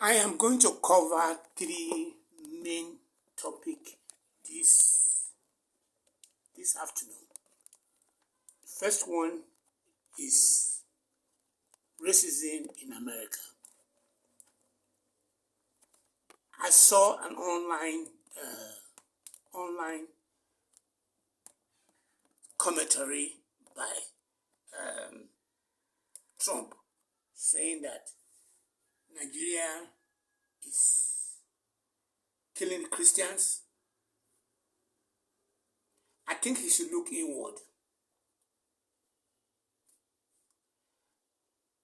I am going to cover three main topics this afternoon. The first one is racism in America. I saw an online commentary by Trump saying that Nigeria is killing Christians. I think he should look inward,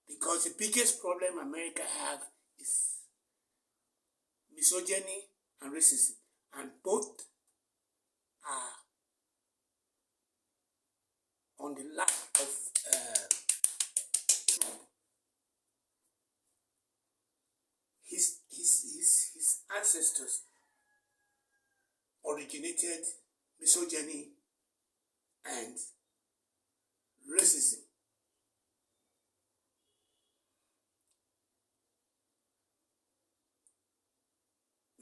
because the biggest problem America have is misogyny and racism, and both are on the lap of Trump. His ancestors originated misogyny and racism.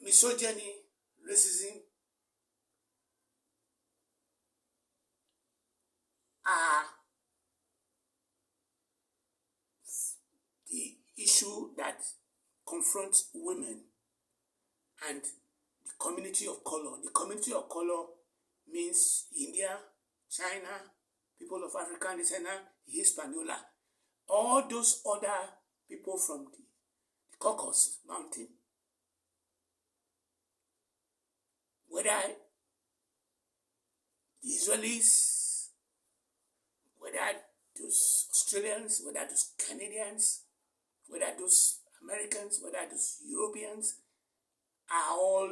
Misogyny, racism are the issue that confronts women and the community of color. The community of color means India, China, people of African descent, Hispaniola, all those other people from the Caucasus Mountain. Whether the Israelis, whether those Australians, whether those Canadians, whether those Americans, whether those Europeans, are all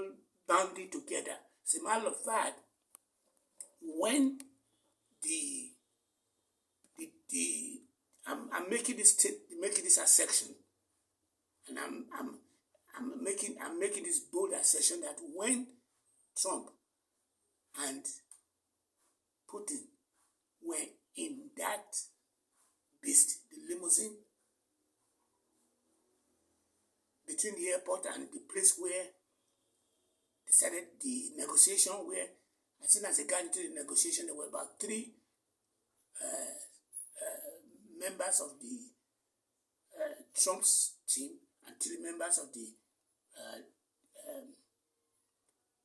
bounded together. As a matter of fact, when I'm making this assertion, and I'm making this bold assertion that when Trump and Putin were in that beast, the limousine, between the airport and the place where they started the negotiation, where as soon as they got into the negotiation, there were about three members of the Trump's team and three members of the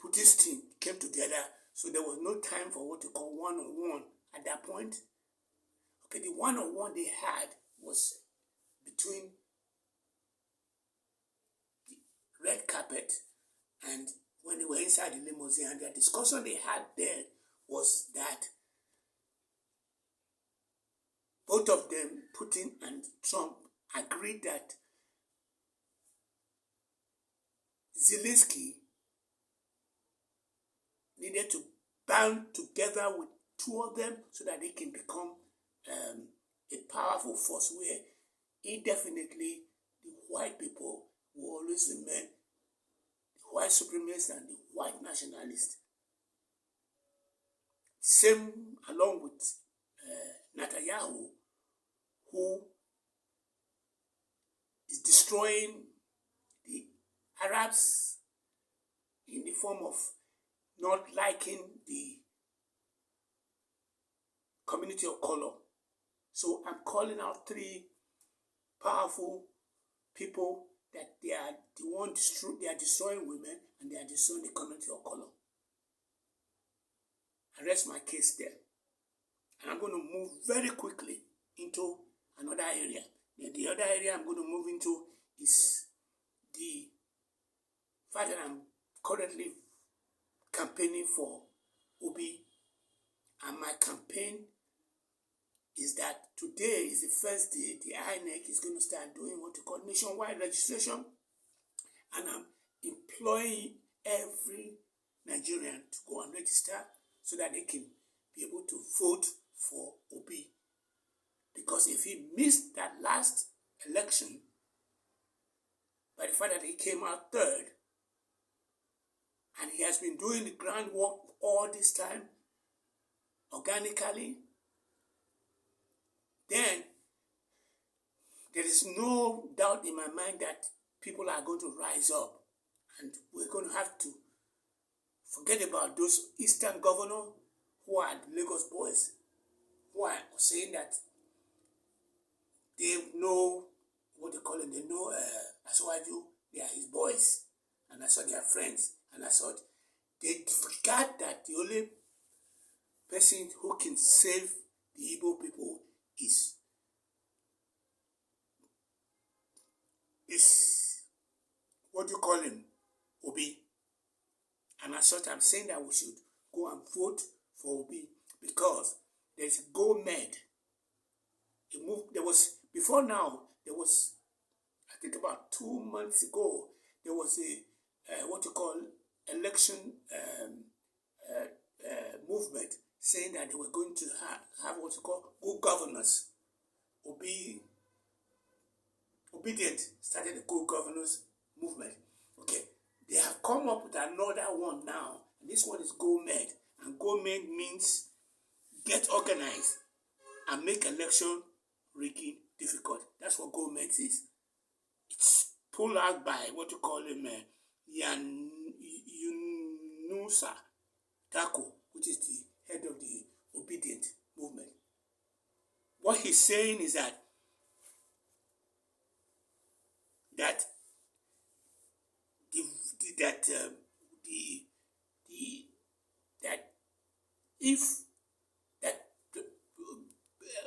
Putin's team came together. So there was no time for what you call one-on-one at that point. Okay, the one-on-one they had was between the red carpet and when they were inside the limousine, and the discussion they had there was that both of them, Putin and Trump, agreed that Zelensky needed to band together with two of them so that they can become a powerful force where indefinitely the white people will always remain the white supremacists and the white nationalists. Same along with Natayahu, who is destroying the Arabs in the form of not liking the community of color. So I'm calling out three powerful people that they are destroying women and they are destroying the community of color. I rest my case there. And I'm going to move very quickly into another area. And the other area I'm going to move into is the fact that I'm currently campaigning for Obi, and my campaign is that today is the first day the INEC is going to start doing what we call nationwide registration, and I'm employing every Nigerian to go and register so that they can be able to vote for Obi. Because if he missed that last election, by the fact that he came out third, and he has been doing the groundwork all this time, organically, then there is no doubt in my mind that people are going to rise up, and we're going to have to forget about those Eastern governors who are the Lagos boys, who are saying that they know what they call it, they know Aswaju, they are his boys, and I saw they are friends, and I saw they forgot that the only person who can save the Igbo people is what do you call him? Obi. And as such, I'm saying that we should go and vote for Obi because there's gold med. There was, before now, there was, I think about 2 months ago, there was a, what you call, election movement saying that they were going to have what you call good governance. Obedient started the good governance movement. Okay, they have come up with another one now. And this one is GoMed. And GoMed means get organized and make election rigging difficult. That's what GoMed is. It's pulled out by what you call him, Yunusa Tako, which is the head of the Obedient movement. What he's saying is that if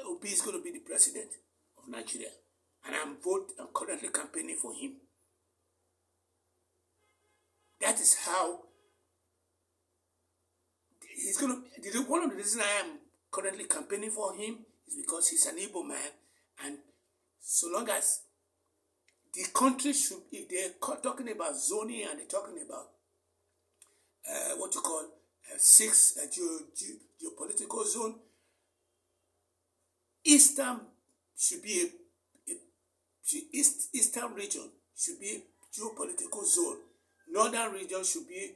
Obi is going to be the president of Nigeria, and I'm currently campaigning for him, that is how he's going to. One of the reasons I am currently campaigning for him is because he's an Igbo man, and so long as the country should, if they're talking about zoning and they're talking about what you call 6 geopolitical zone, Eastern region should be a geopolitical zone. Northern region should be a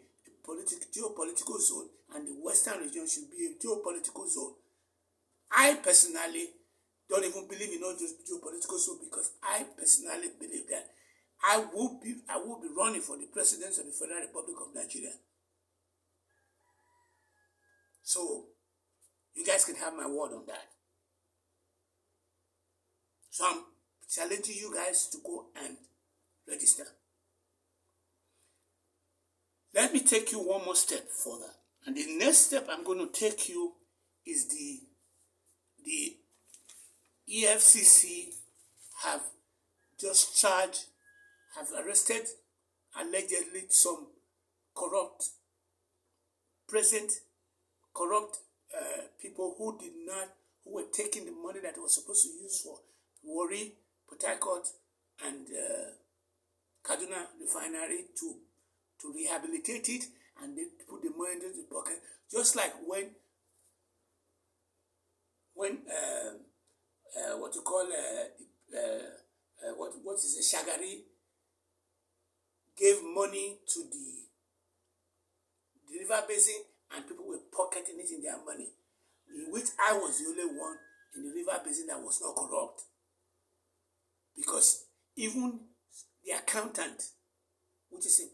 geopolitical zone, and the Western region should be a geopolitical zone. I personally don't even believe in all those geopolitical zone because I personally believe that I will be running for the presidency of the Federal Republic of Nigeria. So you guys can have my word on that. So I'm challenging you guys to go and register. Let me take you one more step further. And the next step I'm going to take you is the EFCC have arrested allegedly some corrupt people who were taking the money that they were supposed to use for Warri, Port Harcourt, and Kaduna refinery to rehabilitate it, and they put the money into the pocket, just like when what you call what is it, Shagari gave money to the river basin, and people were pocketing it in their money, in which I was the only one in the river basin that was not corrupt. Because even the accountant, which is a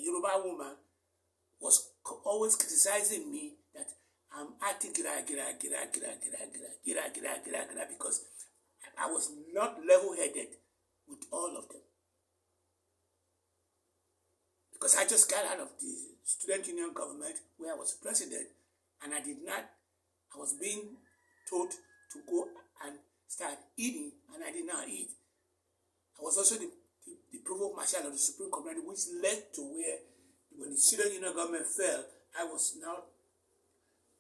Yoruba woman, was always criticizing me that I'm acting because I was not level-headed with all of them. Because I just got out of the student union government where I was president, and I was being told to go and start eating, and I did not eat. I was also the provost marshal of the Supreme Command, which led to where, when the student union government fell, I was now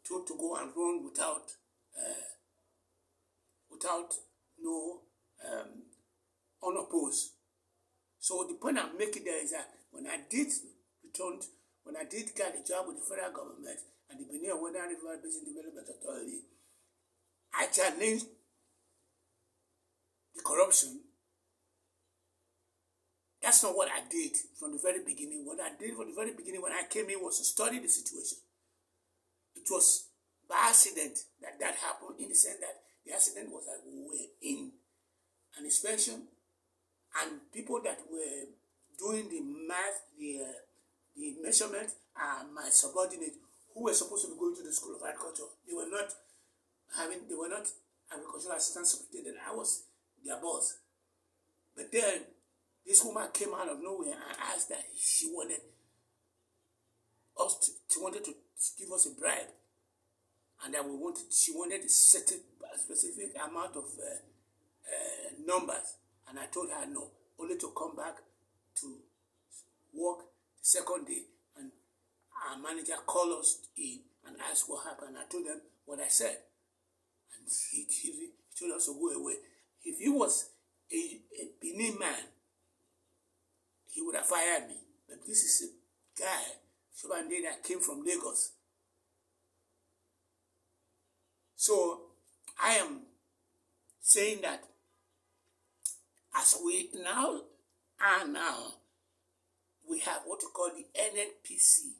told to go and run without unopposed. So the point I'm making there is that when I did get a job with the federal government and the Benin and Western River Basin Development Authority, I challenged the corruption. That's not what I did from the very beginning. What I did from the very beginning when I came in was to study the situation. It was by accident that happened, in the sense that the accident was that we were in an inspection, And people that were doing the math, the measurement, are my subordinates who were supposed to be going to the School of Agriculture. They were not agricultural assistant superintendent. I was their boss. But then this woman came out of nowhere and asked that she wanted to give us a bribe, and that she wanted a specific amount of numbers. And I told her no, only to come back to work the second day. And our manager called us in and asked what happened. I told them what I said, and he told us to go away. If he was a Benin man, he would have fired me. But this is a guy, Shobande, that came from Lagos. So I am saying that as we now we have what we call the NNPC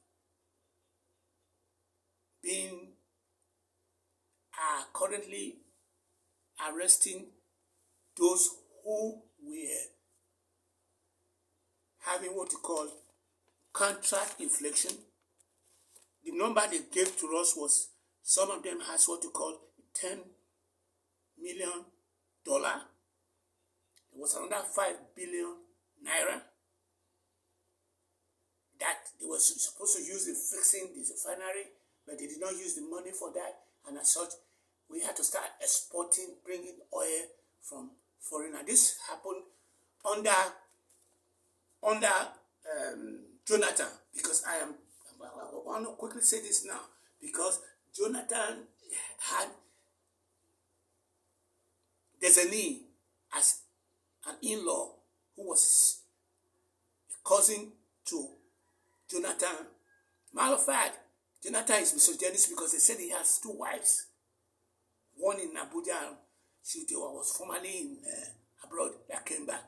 being currently arresting those who were having what we call contract inflation. The number they gave to us was, some of them has what we call $10 million. There was another 5 billion naira that they were supposed to use in fixing this refinery, but they did not use the money for that. And as such, we had to start exporting, bringing oil from foreign. And this happened under Jonathan, because I want to quickly say this now, because Jonathan had Designee as an in-law who was a cousin to Jonathan. Matter of fact, Jonathan is misogynist because they said he has 2 wives. One in Abuja, and she was formerly in abroad, that came back.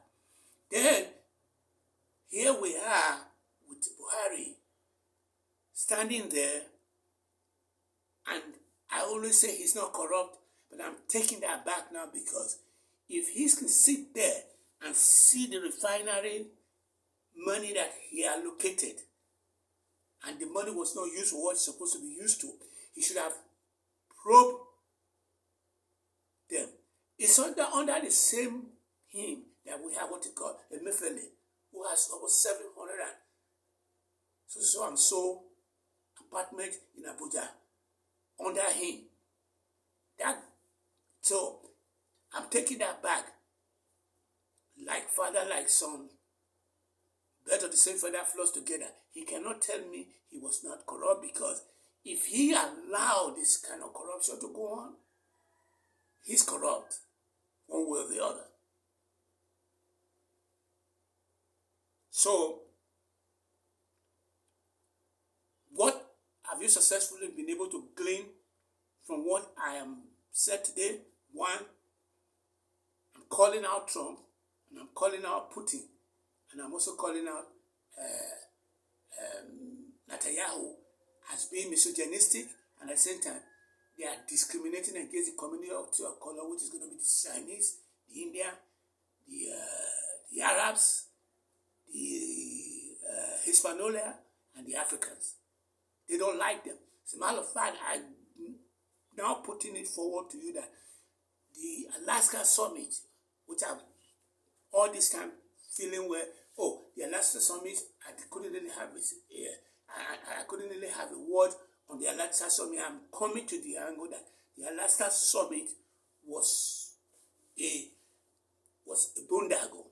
Then, here we are with Buhari standing there, and I always say he's not corrupt, but I'm taking that back now, because if he can sit there and see the refinery money that he allocated, and the money was not used for what it's supposed to be used to, he should have probed them. It's under the same him that we have what you call a Mefele, who has almost 700 and so apartment in Abuja under him. So I'm taking that back. Like father, like son, better the same father flows together. He cannot tell me he was not corrupt, because if he allowed this kind of corruption to go on, he's corrupt one way or the other. So, what have you successfully been able to glean from what I am said today? One, I'm calling out Trump, and I'm calling out Putin, and I'm also calling out Natayahu as being misogynistic, and at the same time, they are discriminating against the community of color, which is going to be the Chinese, the Indian, the Arabs, the Hispanola, and the Africans. They don't like them. As a matter of fact, I'm now putting it forward to you that the Alaska Summit, which I've all this time feeling where, the Alaska Summit, I couldn't really have a word on the Alaska Summit. I'm coming to the angle that the Alaska Summit was a boondoggle.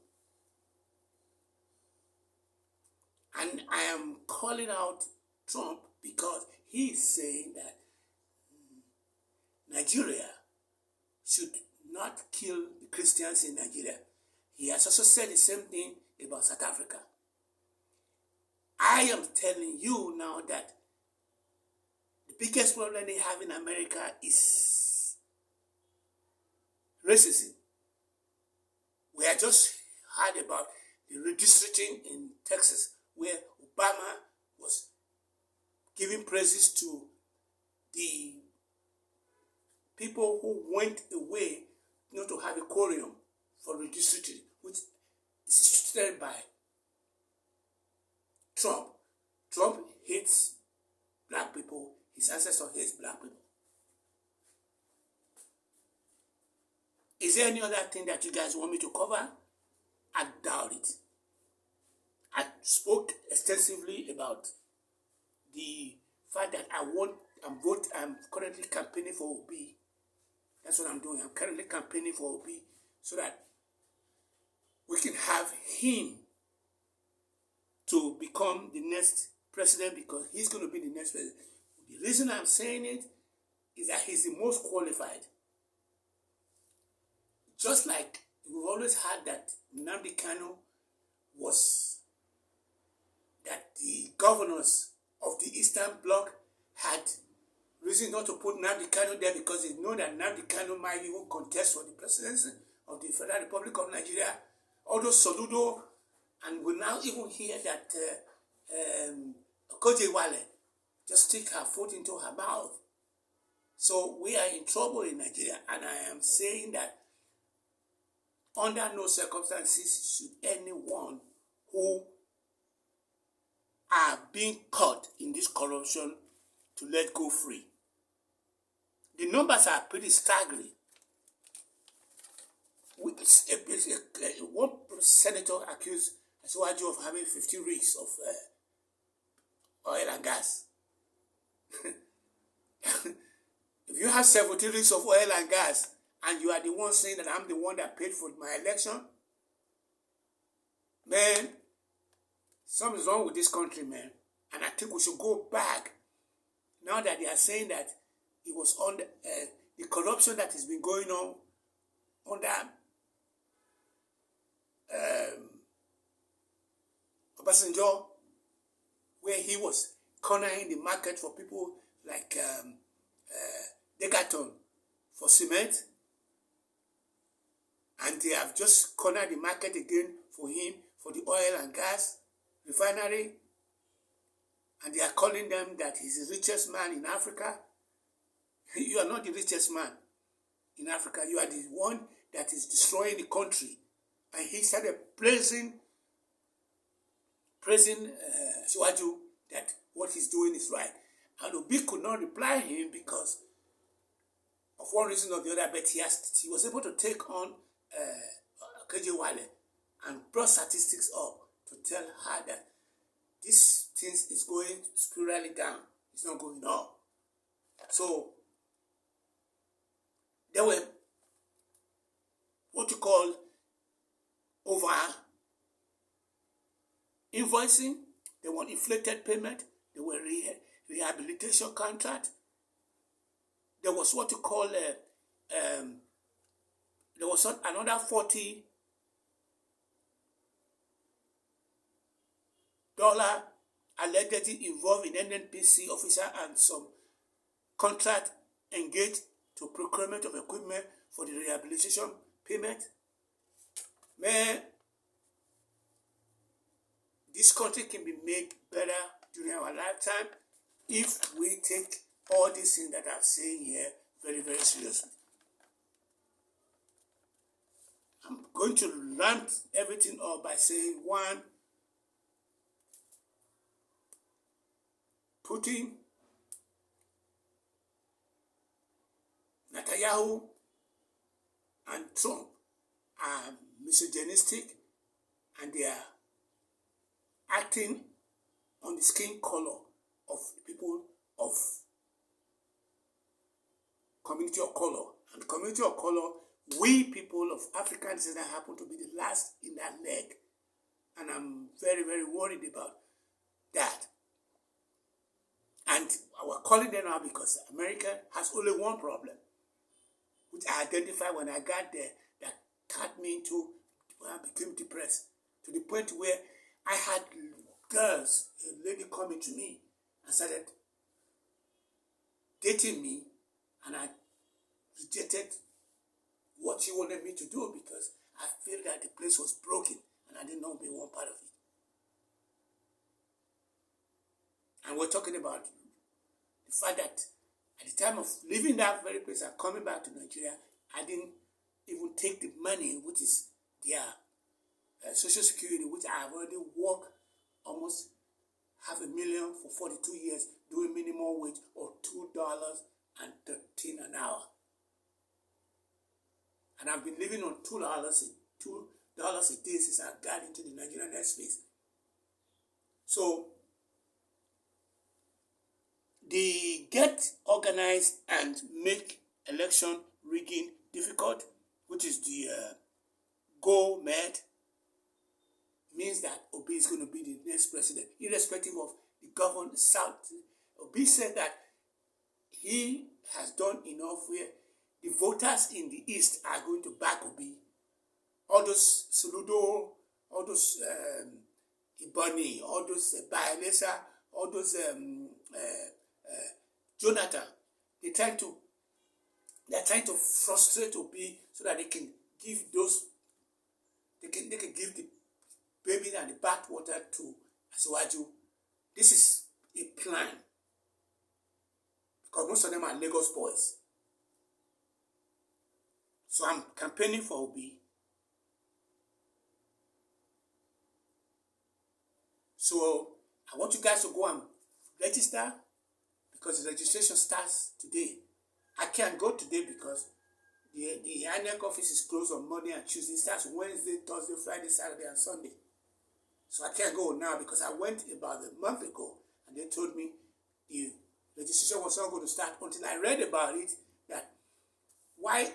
And I am calling out Trump because he is saying that Nigeria should not kill the Christians in Nigeria. He has also said the same thing about South Africa. I am telling you now that the biggest problem they have in America is racism. We have just heard about the redistricting in Texas, where Obama was giving praises to the people who went away not to have a quorum for redistricting, which orchestrated by Trump. Trump hates black people. His ancestor hates black people. Is there any other thing that you guys want me to cover? I doubt it. I spoke extensively about the fact that I'm currently campaigning for Obi. That's what I'm doing. I'm currently campaigning for Obi so that we can have him to become the next president, because he's going to be the next president. The reason I'm saying it is that he's the most qualified. Just like we've always had that Nnamdi Kanu was, that the governors of the Eastern Bloc had reason not to put Nnamdi Kanu there because they know that Nnamdi Kanu might even contest for the presidency of the Federal Republic of Nigeria. Although Soludo, and we now even hear that Kojewale just stick her foot into her mouth. So we are in trouble in Nigeria, and I am saying that under no circumstances should anyone who are being caught in this corruption to let go free. The numbers are pretty staggering. One senator accused Asiwaju of having 50 rigs of oil and gas. If you have 70 rigs of oil and gas, and you are the one saying that I'm the one that paid for my election, man, something's wrong with this country, man. And I think we should go back. Now that they are saying that it was on the corruption that has been going on under Obasanjo, where he was cornering the market for people like Degaton for cement, and they have just cornered the market again for him for the oil and gas refinery, and they are calling them that he's the richest man in Africa. You are not the richest man in Africa. You are the one that is destroying the country. And he started praising Siwaju that what he's doing is right. And Obi could not reply him because of one reason or the other, but he was able to take on Kejewale and brought statistics up to tell her that this thing is going spirally down. It's not going up. So there were what you call over invoicing. There were inflated payment. There were rehabilitation contract. There was what you call there was another $40 allegedly involved in NNPC officer and some contract engaged to procurement of equipment for the rehabilitation payment. Man, this country can be made better during our lifetime if we take all these things that I'm saying here very, very seriously. I'm going to ramp everything up by saying, one, Putin, Natayahu and Trump are misogynistic, and they are acting on the skin color of people of community of color. And the community of color, we people of African descent happen to be the last in that leg. And I'm very, very worried about that. And we're calling them out because America has only one problem, which I identified when I got there, that cut me into when I became depressed, to the point where I had girls, a lady coming to me and started dating me, and I rejected what she wanted me to do because I feel that the place was broken and I didn't know be one part of it. And we're talking about the fact that at the time of leaving that very place and coming back to Nigeria, I didn't even take the money, which is their Social Security, which I have already worked almost $500,000 for 42 years, doing minimum wage of $2.13 an hour. And I've been living on $2 a day since I got into the Nigerian airspace. So the get organized and make election rigging difficult, which is the go mad, means that Obi is going to be the next president, irrespective of the government South. Obi said that he has done enough where the voters in the East are going to back Obi. All those Soludo, all those Ibani, all those Bayelsa, all those Jonathan, they're trying to frustrate Obi so that they can give they can give the baby and the bathwater to Asiwaju. This is a plan, because most of them are Lagos boys. So I'm campaigning for Obi. So I want you guys to go and register, because the registration starts today. I can't go today because the INEC office is closed on Monday and Tuesday. It starts Wednesday, Thursday, Friday, Saturday, and Sunday. So I can't go now, because I went about a month ago and they told me the registration was not going to start until I read about it, that why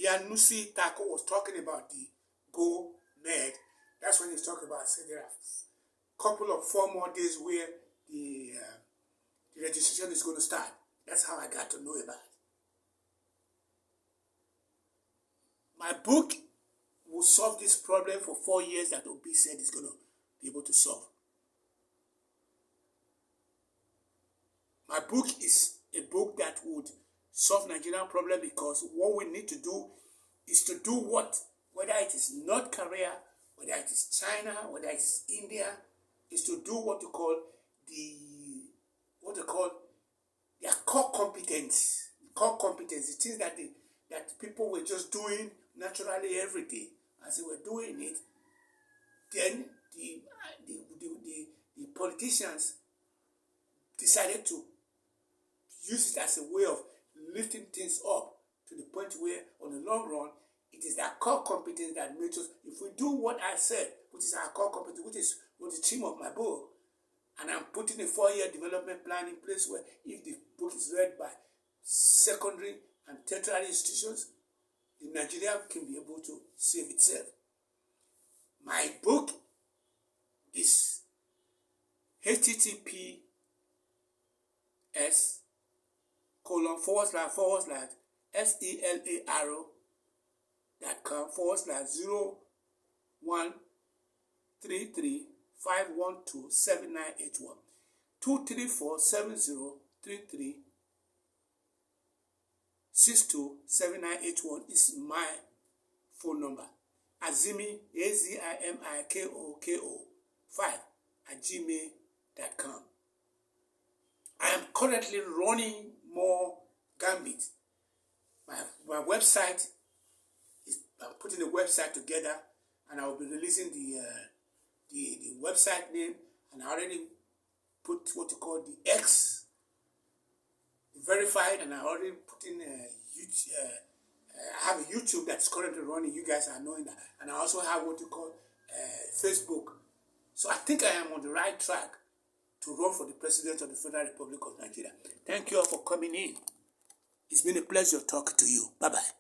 Yanusi Taco was talking about the Go Med. That's when he's talking about, say there are a couple of 4 more days where the registration is going to start. That's how I got to know about it. My book will solve this problem for 4 years that Obi said he's going to be able to solve. My book is a book that would solve Nigerian problem, because what we need to do is to do what, whether it is North Korea, whether it is China, whether it is India, is to do what you call their core competence. Core competence, the things that people were just doing naturally every day. As they were doing it, then the politicians decided to use it as a way of lifting things up to the point where, on the long run, it is that core competence that makes us, if we do what I said, which is our core competence, which is what the theme of my book, and I'm putting a 4-year development plan in place where, if the book is read by secondary and tertiary institutions, the Nigeria can be able to save itself. My book is https://selar.com/133512791 2347033627981 is my phone number. Azimi, AZIMIKOKO 5@gmail.com. I am currently running more Gambit. My website I'm putting the website together, and I will be releasing the website name, and I already put what you call the X verified, and I already put in I have a YouTube that's currently running. You guys are knowing that, and I also have what you call Facebook. So I think I am on the right track to run for the President of the Federal Republic of Nigeria. Thank you all for coming in. It's been a pleasure talking to you. Bye-bye.